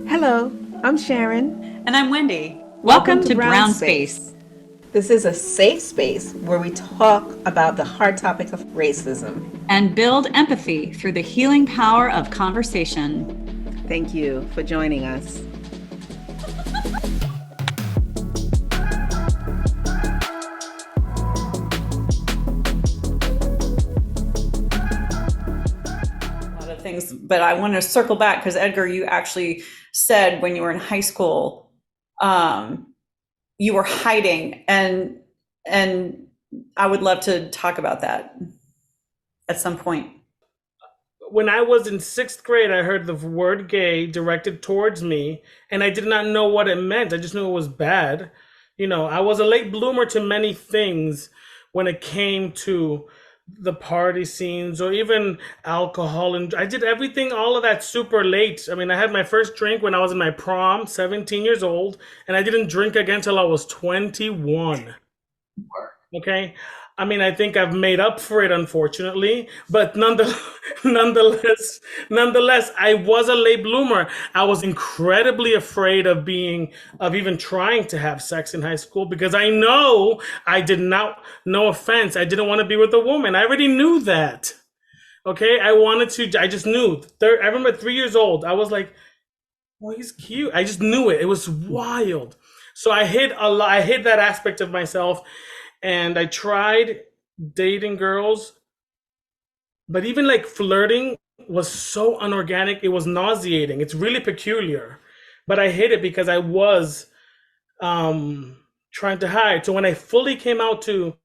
Hello, I'm Sharon. And I'm Wendy. Welcome to Brown Space. This is a safe space where we talk about the hard topic of racism. And build empathy through the healing power of conversation. Thank you for joining us. Things, but I want to circle back because Edgar, you actually said when you were in high school, you were hiding, and I would love to talk about that at some point. When I was in sixth grade, I heard the word gay directed towards me, and I did not know what it meant. I just knew it was bad. I was a late bloomer to many things when it came to the party scenes or even alcohol, and I did everything, all of that super late. I mean, I had my first drink when I was in my prom, 17 years old, and I didn't drink again till I was 21. Okay. I mean, I think I've made up for it, unfortunately, but nonetheless, I was a late bloomer. I was incredibly afraid of even trying to have sex in high school because I know I did not, no offense, I didn't want to be with a woman. I already knew that. Okay. I just knew. I remember 3 years old. I was like, oh, he's cute. I just knew it. It was wild. So I hid a lot. I hid that aspect of myself. And I tried dating girls, but even like flirting was so unorganic. It was nauseating. It's really peculiar, but I hid it because I was trying to hide. So when I fully came out it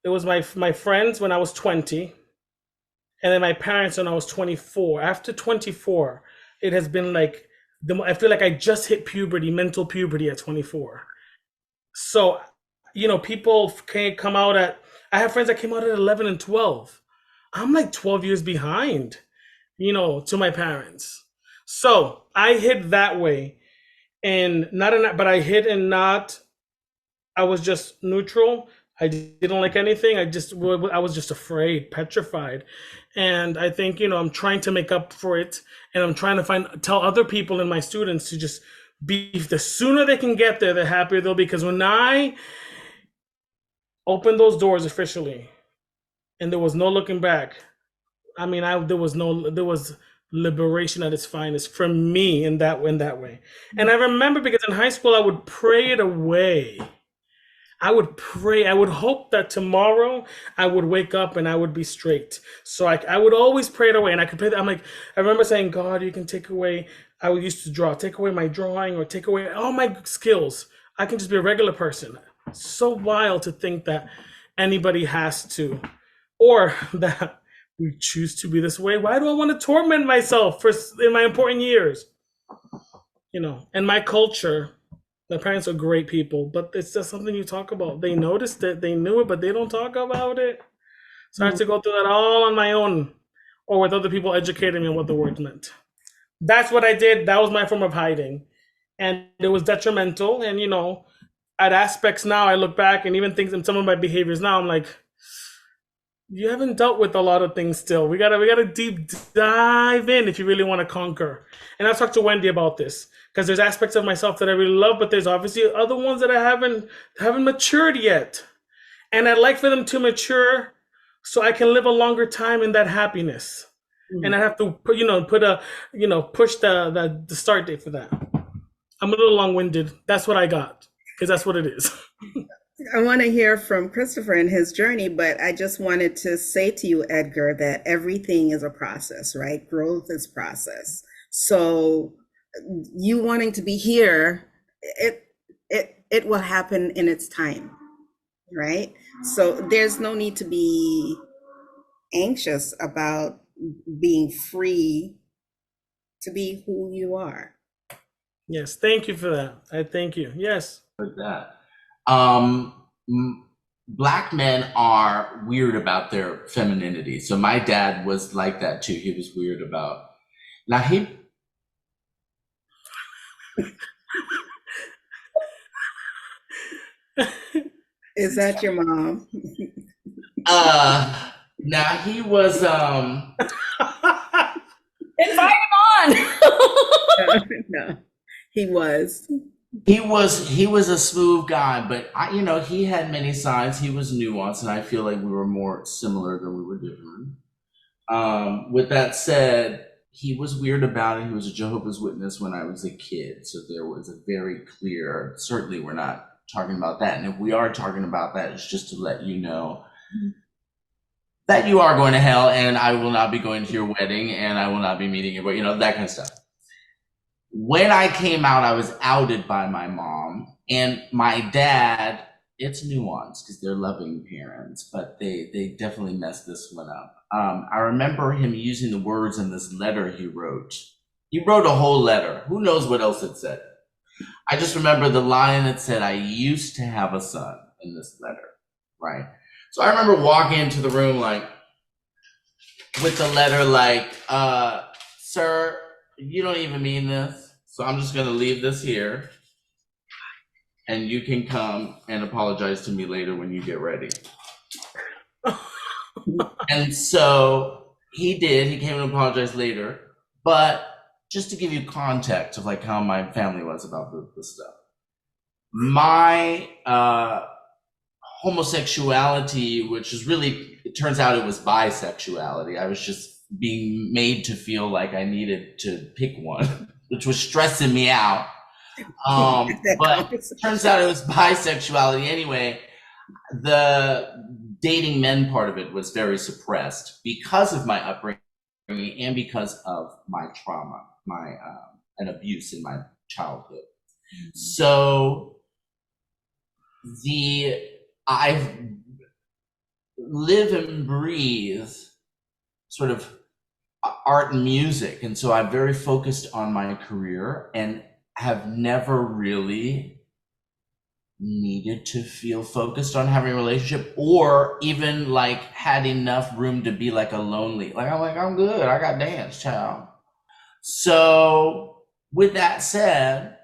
was my friends when I was 20, and then my parents when I was 24. After 24, it has been like, I feel like I just hit puberty, mental puberty at 24. So people can't come out I have friends that came out at 11 and 12. I'm like 12 years behind, to my parents. So I hid that way, and but I hid and not, I was just neutral. I didn't like anything. I was just afraid, petrified. And I think, I'm trying to make up for it, and I'm trying to tell other people and my students to just the sooner they can get there, the happier they'll be. Because when I opened those doors officially, and there was no looking back. I mean, there was liberation at its finest for me in that way. And I remember because in high school I would pray it away. I would pray. I would hope that tomorrow I would wake up and I would be straight. So I would always pray it away, and I could pray that. I remember saying, God, you can take away. I used to draw. Take away my drawing, or take away all my skills. I can just be a regular person. So wild to think that anybody has to, or that we choose to be this way. Why do I want to torment myself in my important years? And my culture, my parents are great people, but it's just something you talk about. They noticed it, they knew it, but they don't talk about it. So I had to go through that all on my own, or with other people educating me on what the words meant. That's what I did. That was my form of hiding, and it was detrimental. And at aspects now, I look back and even things in some of my behaviors now, I'm like, you haven't dealt with a lot of things still. We gotta deep dive in if you really want to conquer. And I've talked to Wendy about this because there's aspects of myself that I really love, but there's obviously other ones that I haven't matured yet. And I'd like for them to mature so I can live a longer time in that happiness. Mm-hmm. And I have to push the start date for that. I'm a little long-winded. That's what I got. Because that's what it is. I want to hear from Christopher and his journey, but I just wanted to say to you, Edgar, that everything is a process, right? Growth is process. So you wanting to be here, it will happen in its time, right? So there's no need to be anxious about being free to be who you are. Yes, thank you for that. I thank you. Yes. That. Black men are weird about their femininity. So my dad was like that too. He was weird about. Now he. Is that your mom? Now he was. Invite him on. No, Yeah, he was. He was a smooth guy, but he had many sides. He was nuanced, and I feel like we were more similar than we were different. With that said, he was weird about it. He was a Jehovah's Witness when I was a kid, so there was a very clear. Certainly, we're not talking about that, and if we are talking about that, it's just to let you know that you are going to hell, and I will not be going to your wedding, and I will not be meeting you, but that kind of stuff. When I came out, I was outed by my mom and my dad. It's nuanced because they're loving parents, but they definitely messed this one up. I remember him using the words in this letter he wrote. He wrote a whole letter. Who knows what else it said? I just remember the line that said, "I used to have a son," in this letter, right? So I remember walking into the room with the letter "Sir, you don't even mean this, so I'm just gonna leave this here, and you can come and apologize to me later when you get ready." And so he did. He came and apologized later. But just to give you context of how my family was about the stuff, my homosexuality, which is really, it turns out it was bisexuality. I was just being made to feel like I needed to pick one, which was stressing me out. But it turns out it was bisexuality anyway. The dating men part of it was very suppressed because of my upbringing and because of my trauma, an abuse in my childhood. So I live and breathe sort of art and music, and so I'm very focused on my career and have never really needed to feel focused on having a relationship, or even had enough room to be a lonely, I'm good, I got dance, child. So with that said,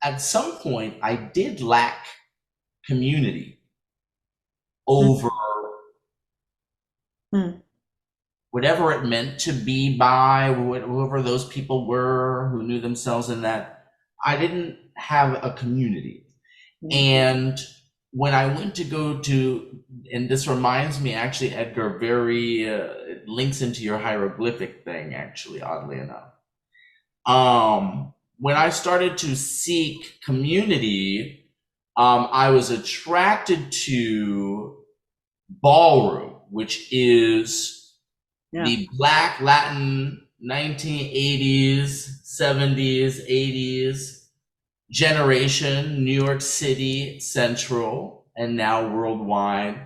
at some point I did lack community over whatever it meant to be by whoever those people were who knew themselves in that. I didn't have a community. And when I went to go to, and this reminds me actually, Edgar, it links into your hieroglyphic thing, actually, oddly enough. When I started to seek community, I was attracted to ballroom, which is the Black Latin 1980s, 70s, 80s generation, New York City Central, and now worldwide,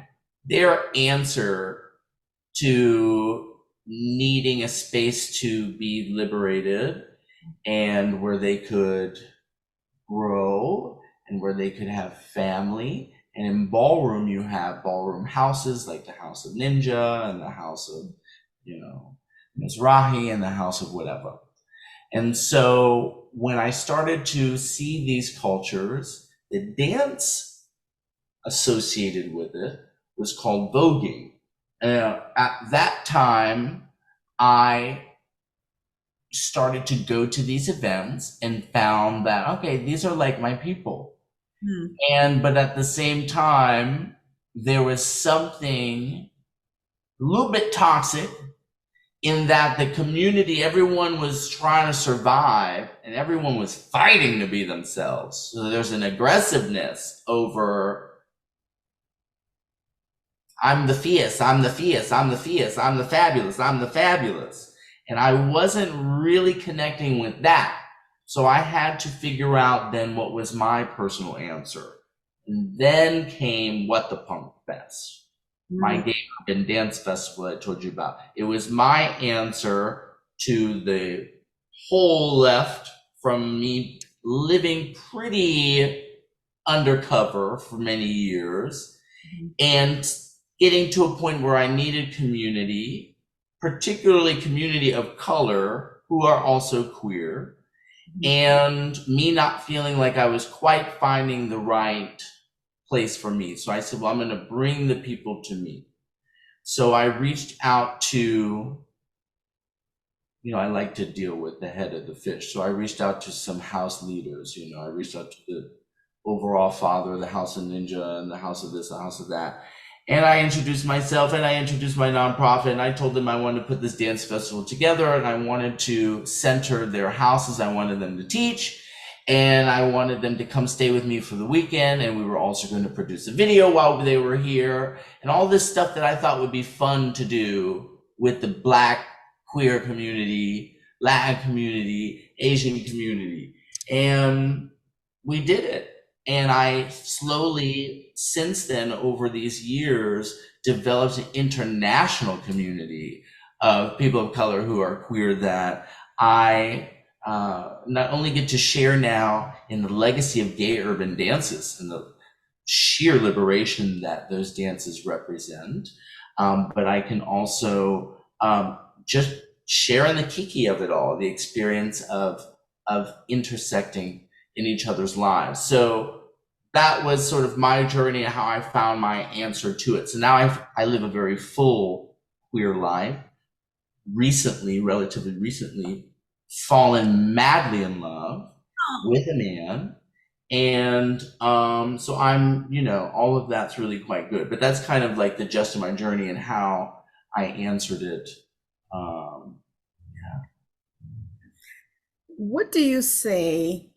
their answer to needing a space to be liberated and where they could grow and where they could have family. And in ballroom, you have ballroom houses like the House of Ninja and the House of, Mizrahi and the House of whatever. And so when I started to see these cultures, the dance associated with it was called voguing. At that time, I started to go to these events and found that, okay, these are my people. But at the same time, there was something a little bit toxic in that the community, everyone was trying to survive and everyone was fighting to be themselves. So there's an aggressiveness over, I'm the fierce, I'm the fierce, I'm the fierce, I'm the fabulous, I'm the fabulous. And I wasn't really connecting with that. So I had to figure out then what was my personal answer. And then came What the Punk Fest. My Gay Urban Dance Festival I told you about. It was my answer to the whole left from me living pretty undercover for many years and getting to a point where I needed community, particularly community of color who are also queer, and me not feeling like I was quite finding the right place for me. So I said, well, I'm going to bring the people to me. So I reached out to I like to deal with the head of the fish. So I reached out to some house leaders. I reached out to the overall father of the House of Ninja and the House of this, the House of that. And I introduced myself and I introduced my nonprofit, and I told them I wanted to put this dance festival together and I wanted to center their houses. I wanted them to teach and I wanted them to come stay with me for the weekend. And we were also going to produce a video while they were here and all this stuff that I thought would be fun to do with the Black queer community, Latin community, Asian community. And we did it. And I slowly, since then, over these years, developed an international community of people of color who are queer that I not only get to share now in the legacy of gay urban dances and the sheer liberation that those dances represent, but I can also just share in the kiki of it all, the experience of intersecting in each other's lives. So that was sort of my journey and how I found my answer to it. So now I live a very full queer life. Relatively recently, fallen madly in love with a man. And so I'm, all of that's really quite good. But that's kind of like the gist of my journey and how I answered it. What do you say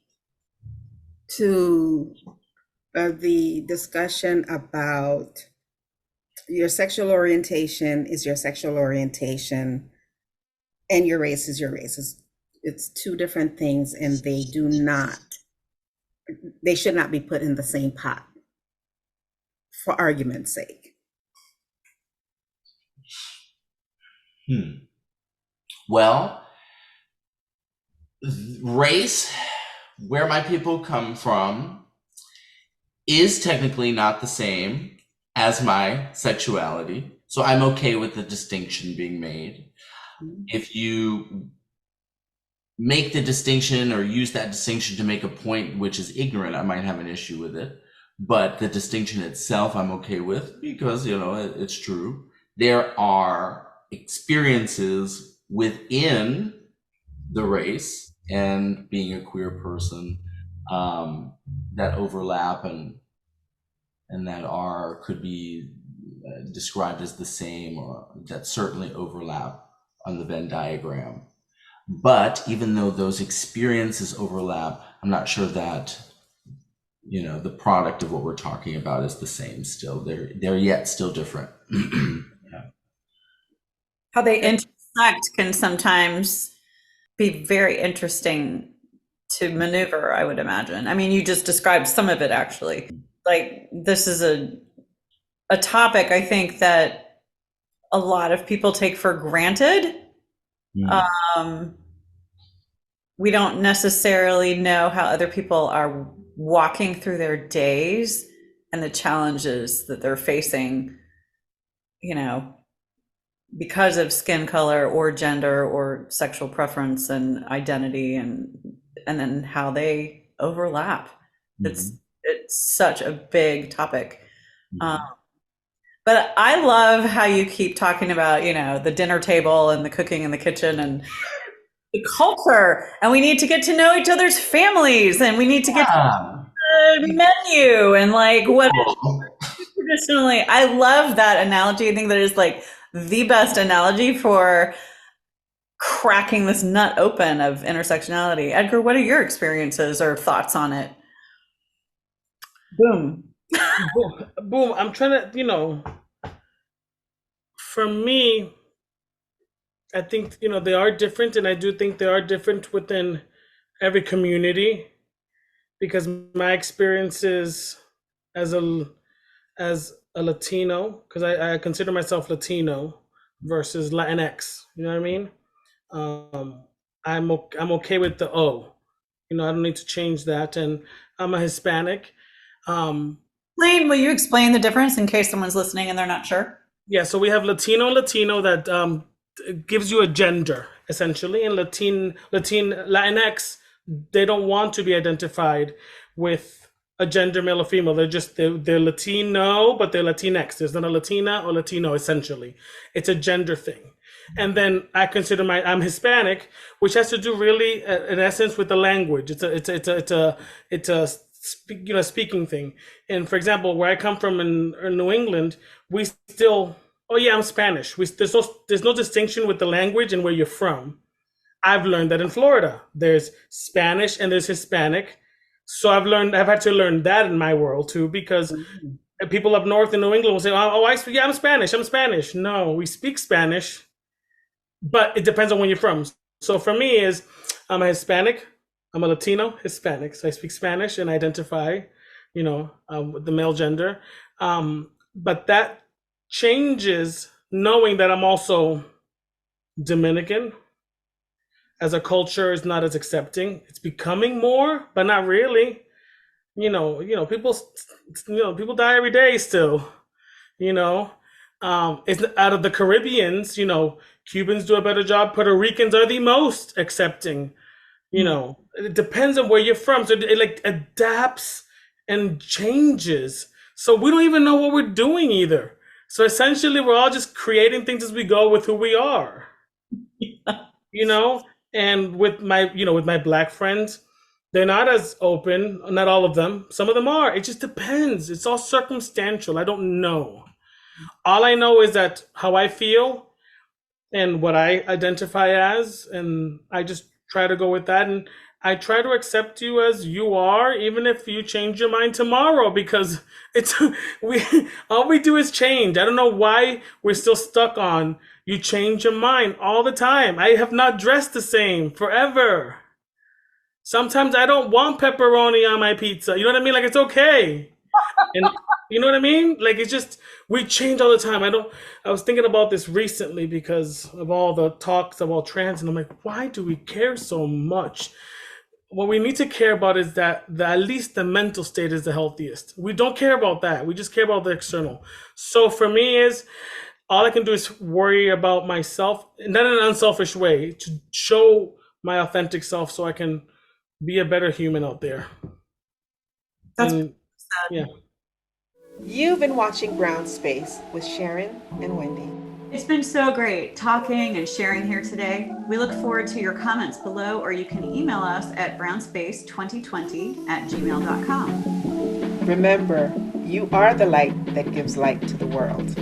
to the discussion about your sexual orientation is your sexual orientation and your race is your race? It's two different things, and they should not be put in the same pot, for argument's sake. Well, race, where my people come from, is technically not the same as my sexuality. So I'm okay with the distinction being made. If you make the distinction or use that distinction to make a point which is ignorant, I might have an issue with it. But the distinction itself, I'm okay with because, it's true. There are experiences within the race and being a queer person that overlap and that could be described as the same, or that certainly overlap on the Venn diagram. But even though those experiences overlap, I'm not sure that the product of what we're talking about is the same still. They're yet still different. Yeah. How they intersect can sometimes be very interesting to maneuver, I would imagine. I mean, you just described some of it actually. Like, this is a topic I think that a lot of people take for granted. We don't necessarily know how other people are walking through their days and the challenges that they're facing, because of skin color or gender or sexual preference and identity, and then how they overlap. It's such a big topic. But I love how you keep talking about, the dinner table and the cooking in the kitchen and the culture, and we need to get to know each other's families, and we need to get to the menu and like what traditionally. I love that analogy. I think that is like the best analogy for cracking this nut open of intersectionality. Edgar, what are your experiences or thoughts on it? Boom. Boom. I'm trying to, for me, I think, they are different, and I do think they are different within every community, because my experiences as a Latino, because I consider myself Latino versus Latinx, you know what I mean? I'm okay with the O, I don't need to change that, and I'm a Hispanic. Lane, will you explain the difference in case someone's listening and they're not sure? Yeah, so we have Latino that gives you a gender essentially, and Latinx, they don't want to be identified with a gender, male or female. They're Latino, but they're Latinx. There's not a Latina or Latino essentially. It's a gender thing. And then I consider I'm Hispanic, which has to do really, in essence, with the language. It's a speaking thing. And for example, where I come from in New England, we still, oh yeah, I'm Spanish. There's no distinction with the language and where you're from. I've learned that in Florida, there's Spanish and there's Hispanic. So I've had to learn that in my world too, because people up north in New England will say, "Oh, I'm Spanish. I'm Spanish." No, we speak Spanish, but it depends on where you're from. So for me, I'm a Hispanic, I'm a Latino Hispanic, so I speak Spanish and identify, with the male gender. But that changes knowing that I'm also Dominican. As a culture is not as accepting. It's becoming more, but not really. People die every day still. It's out of the Caribbeans. Cubans do a better job. Puerto Ricans are the most accepting. It depends on where you're from, so it like adapts and changes. So we don't even know what we're doing either. So essentially, we're all just creating things as we go with who we are. And with my Black friends, they're not as open. Not all of them. Some of them are. It just depends. It's all circumstantial. I don't know. All I know is that how I feel and what I identify as, and I just try to go with that. And I try to accept you as you are, even if you change your mind tomorrow, because all we do is change. I don't know why we're still stuck on you change your mind all the time. I have not dressed the same forever. Sometimes I don't want pepperoni on my pizza. You know what I mean? Like, it's okay. And you know what I mean? Like, it's just, we change all the time. I was thinking about this recently because of all the talks about trans, and I'm like, why do we care so much? What we need to care about is that at least the mental state is the healthiest. We don't care about that. We just care about the external. So for me all I can do is worry about myself, not in an unselfish way, to show my authentic self so I can be a better human out there. That's And, yeah. You've been watching Brown Space with Sharon and Wendy. It's been so great talking and sharing here today. We look forward to your comments below, or you can email us at brownspace2020@gmail.com. Remember, you are the light that gives light to the world.